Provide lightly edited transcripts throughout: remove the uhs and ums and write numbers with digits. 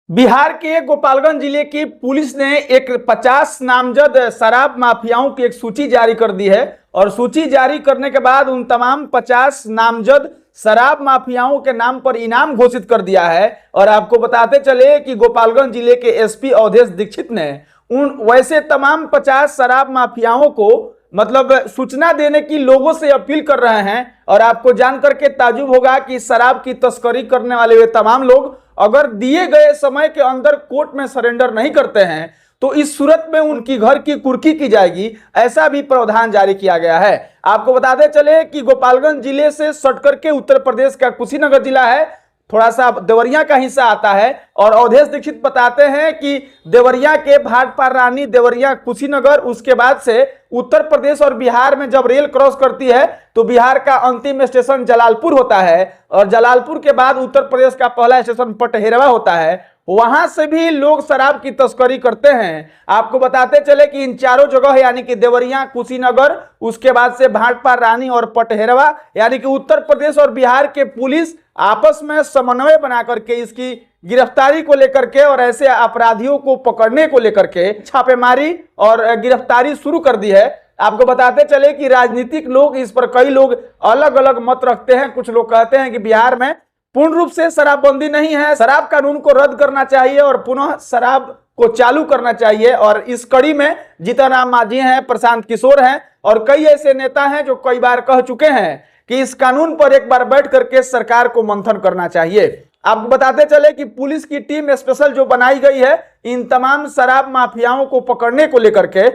बिहार के गोपालगंज जिले की पुलिस ने एक 50 नामजद शराब माफियाओं की एक सूची जारी कर दी है और सूची जारी करने के बाद उन तमाम 50 नामजद शराब माफियाओं के नाम पर इनाम घोषित कर दिया है। और आपको बताते चले कि गोपालगंज जिले के एसपी अवधेश दीक्षित ने उन वैसे तमाम 50 शराब माफियाओं को मतलब सूचना देने की लोगों से अपील कर रहे हैं। और आपको जानकर के ताज्जुब होगा कि शराब की तस्करी करने वाले वे तमाम लोग अगर दिए गए समय के अंदर कोर्ट में सरेंडर नहीं करते हैं तो इस सूरत में उनकी घर की कुर्की की जाएगी, ऐसा भी प्रावधान जारी किया गया है। आपको बताते चले कि गोपालगंज जिले से सट करके उत्तर प्रदेश का कुशीनगर जिला है, थोड़ा सा देवरिया का हिस्सा आता है। और अवधेश दीक्षित बताते हैं कि देवरिया के भाटपार रानी, देवरिया, कुशीनगर, उसके बाद से उत्तर प्रदेश और बिहार में जब रेल क्रॉस करती है तो बिहार का अंतिम स्टेशन जलालपुर होता है और जलालपुर के बाद उत्तर प्रदेश का पहला स्टेशन पटहेरवा होता है। वहां से भी लोग शराब की तस्करी करते हैं। आपको बताते चले कि इन चारों जगह यानी कि देवरिया, कुशीनगर, उसके बाद से भाटपार रानी और पटहेरवा यानी कि उत्तर प्रदेश और बिहार के पुलिस आपस में समन्वय बना करके इसकी गिरफ्तारी को लेकर के और ऐसे अपराधियों को पकड़ने को लेकर के छापेमारी और गिरफ्तारी शुरू कर दी है। आपको बताते चले कि राजनीतिक लोग इस पर, कई लोग अलग अलग मत रखते हैं। कुछ लोग कहते हैं कि बिहार में पूर्ण रूप से शराबबंदी नहीं है, शराब कानून को रद्द करना चाहिए और पुनः शराब को चालू करना चाहिए। और इस कड़ी में जीतन राम मांझी हैं, प्रशांत किशोर हैं और कई ऐसे नेता हैं जो कई बार कह चुके हैं कि इस कानून पर एक बार बैठ करके सरकार को मंथन करना चाहिए। आपको बताते चले कि पुलिस की टीम स्पेशल जो बनाई गई है इन तमाम शराब माफियाओं को पकड़ने को लेकर के,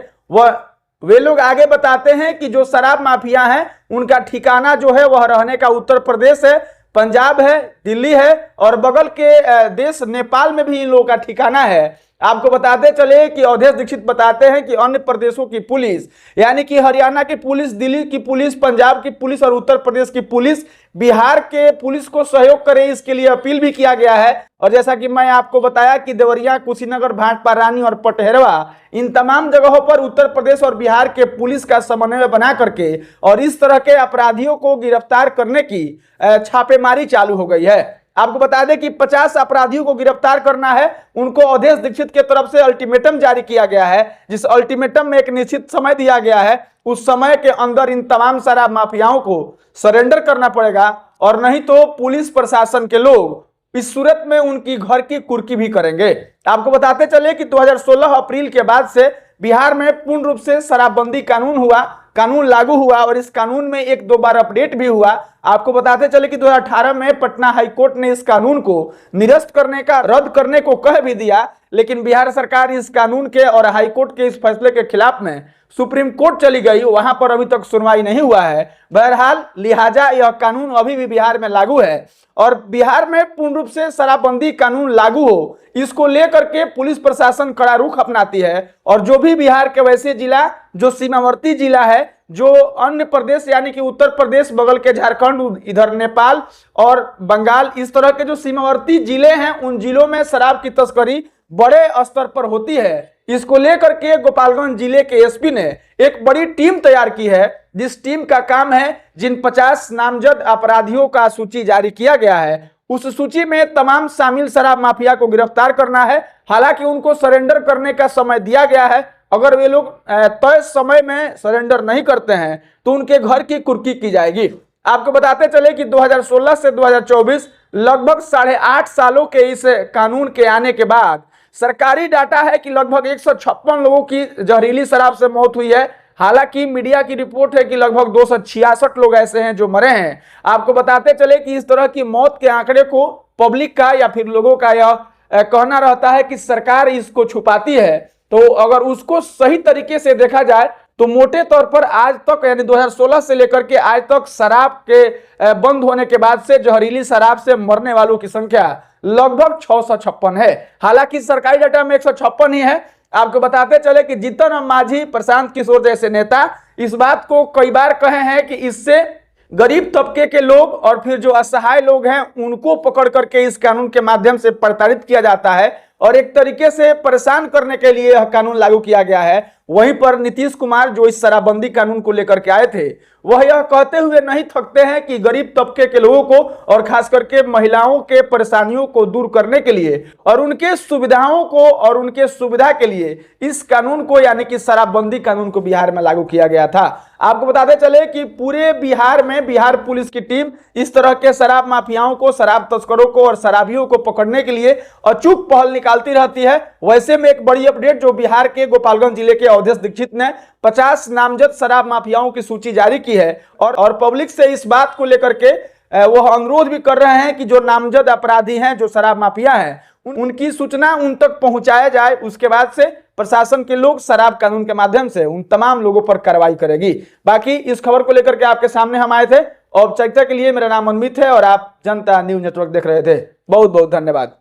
वे लोग आगे बताते हैं कि जो शराब माफिया हैं उनका ठिकाना जो है वह रहने का उत्तर प्रदेश है, पंजाब है, दिल्ली है और बगल के देश नेपाल में भी इन लोगों का ठिकाना है। आपको बताते चले कि अवधेश दीक्षित बताते हैं कि अन्य प्रदेशों की पुलिस यानी कि हरियाणा की पुलिस, दिल्ली की पुलिस, पंजाब की पुलिस और उत्तर प्रदेश की पुलिस बिहार के पुलिस को सहयोग करे, इसके लिए अपील भी किया गया है। और जैसा कि मैं आपको बताया कि देवरिया, कुशीनगर, भाटपार रानी और पटहेरवा इन तमाम जगहों पर उत्तर प्रदेश और बिहार के पुलिस का समन्वय बना करके और इस तरह के अपराधियों को गिरफ्तार करने की छापेमारी चालू हो गई है। आपको बता दें कि 50 अपराधियों को गिरफ्तार करना है, उनको अवधेश दीक्षित की तरफ से अल्टीमेटम जारी किया गया है, जिस अल्टीमेटम में एक निश्चित समय दिया गया है। उस समय के अंदर इन तमाम शराब माफियाओं को सरेंडर करना पड़ेगा और नहीं तो पुलिस प्रशासन के लोग इस सूरत में उनकी घर की कुर्की भी करेंगे। आपको बताते चले कि 2016 अप्रैल के बाद से बिहार में पूर्ण रूप से शराबबंदी कानून लागू हुआ और इस कानून में एक दो बार अपडेट भी हुआ। आपको बताते चले कि 2018 में पटना हाईकोर्ट ने इस कानून को निरस्त करने का, रद्द करने को कह भी दिया, लेकिन बिहार सरकार इस कानून के और हाईकोर्ट के इस फैसले के खिलाफ में सुप्रीम कोर्ट चली गई, वहां पर अभी तक सुनवाई नहीं हुआ है। बहरहाल लिहाजा यह कानून अभी भी बिहार में लागू है और बिहार में पूर्ण रूप से शराबबंदी कानून लागू हो, इसको लेकर के पुलिस प्रशासन कड़ा रुख अपनाती है। और जो भी बिहार के वैसे जिला जो सीमावर्ती जिला है, जो अन्य प्रदेश यानी कि उत्तर प्रदेश, बगल के झारखंड, इधर नेपाल और बंगाल, इस तरह के जो सीमावर्ती जिले हैं उन जिलों में शराब की तस्करी बड़े स्तर पर होती है। इसको लेकर के गोपालगंज जिले के एसपी ने एक बड़ी टीम तैयार की है, जिस टीम का काम है जिन 50 नामजद अपराधियों का सूची जारी किया गया है उस सूची में तमाम शामिल शराब माफिया को गिरफ्तार करना है। हालांकि उनको सरेंडर करने का समय दिया गया है, अगर वे लोग तय समय में सरेंडर नहीं करते हैं तो उनके घर की कुर्की की जाएगी। आपको बताते चले कि 2016 से 2024 लगभग 8.5 सालों के इस कानून के आने के बाद सरकारी डाटा है कि लगभग 156 लोगों की जहरीली शराब से मौत हुई है। हालांकि मीडिया की रिपोर्ट है कि लगभग 266 लोग ऐसे हैं जो मरे हैं। आपको बताते चले कि इस तरह की मौत के आंकड़े को पब्लिक का या फिर लोगों का यह कहना रहता है कि सरकार इसको छुपाती है, तो अगर उसको सही तरीके से देखा जाए तो मोटे तौर पर आज तक यानी 2016 से लेकर के आज तक शराब के बंद होने के बाद से जहरीली शराब से मरने वालों की संख्या लगभग 656 है। हालांकि सरकारी डाटा में 156 ही है। आपको बताते चले कि जीतन राम मांझी, प्रशांत किशोर जैसे नेता इस बात को कई बार कहे हैं कि इससे गरीब तबके के लोग और फिर जो असहाय लोग हैं उनको पकड़ करके इस कानून के माध्यम से प्रताड़ित किया जाता है और एक तरीके से परेशान करने के लिए यह कानून लागू किया गया है। वहीं पर नीतीश कुमार जो इस शराबबंदी कानून को लेकर के आए थे, वह यह कहते हुए नहीं थकते हैं कि गरीब तबके के लोगों को और खास करके महिलाओं के परेशानियों को दूर करने के लिए और उनके सुविधाओं को और उनके सुविधा के लिए इस कानून को यानी कि शराबबंदी कानून को बिहार में लागू किया गया था। आपको बताते चले कि पूरे बिहार में बिहार पुलिस की टीम इस तरह के शराब माफियाओं को, शराब तस्करों को और शराबियों को पकड़ने के लिए अचूक पहल निकालती रहती है। वैसे में एक बड़ी अपडेट जो बिहार के गोपालगंज जिले के अवधेश दीक्षित ने 50 नामजद शराब माफियाओं की सूची जारी की है और पब्लिक से इस बात को लेकर के वह अनुरोध भी कर रहे हैं कि जो नामजद अपराधी हैं, जो शराब माफिया हैं, उनकी सूचना उन तक पहुंचाया जाए। उसके बाद से प्रशासन के लोग शराब कानून के माध्यम से उन तमाम लोगों पर कार्रवाई करेगी। बाकी इस खबर को लेकर के आपके सामने हम आए थे। औपचारिकता के लिए मेरा नाम अनमित है और आप जनता न्यूज नेटवर्क देख रहे थे। बहुत बहुत धन्यवाद।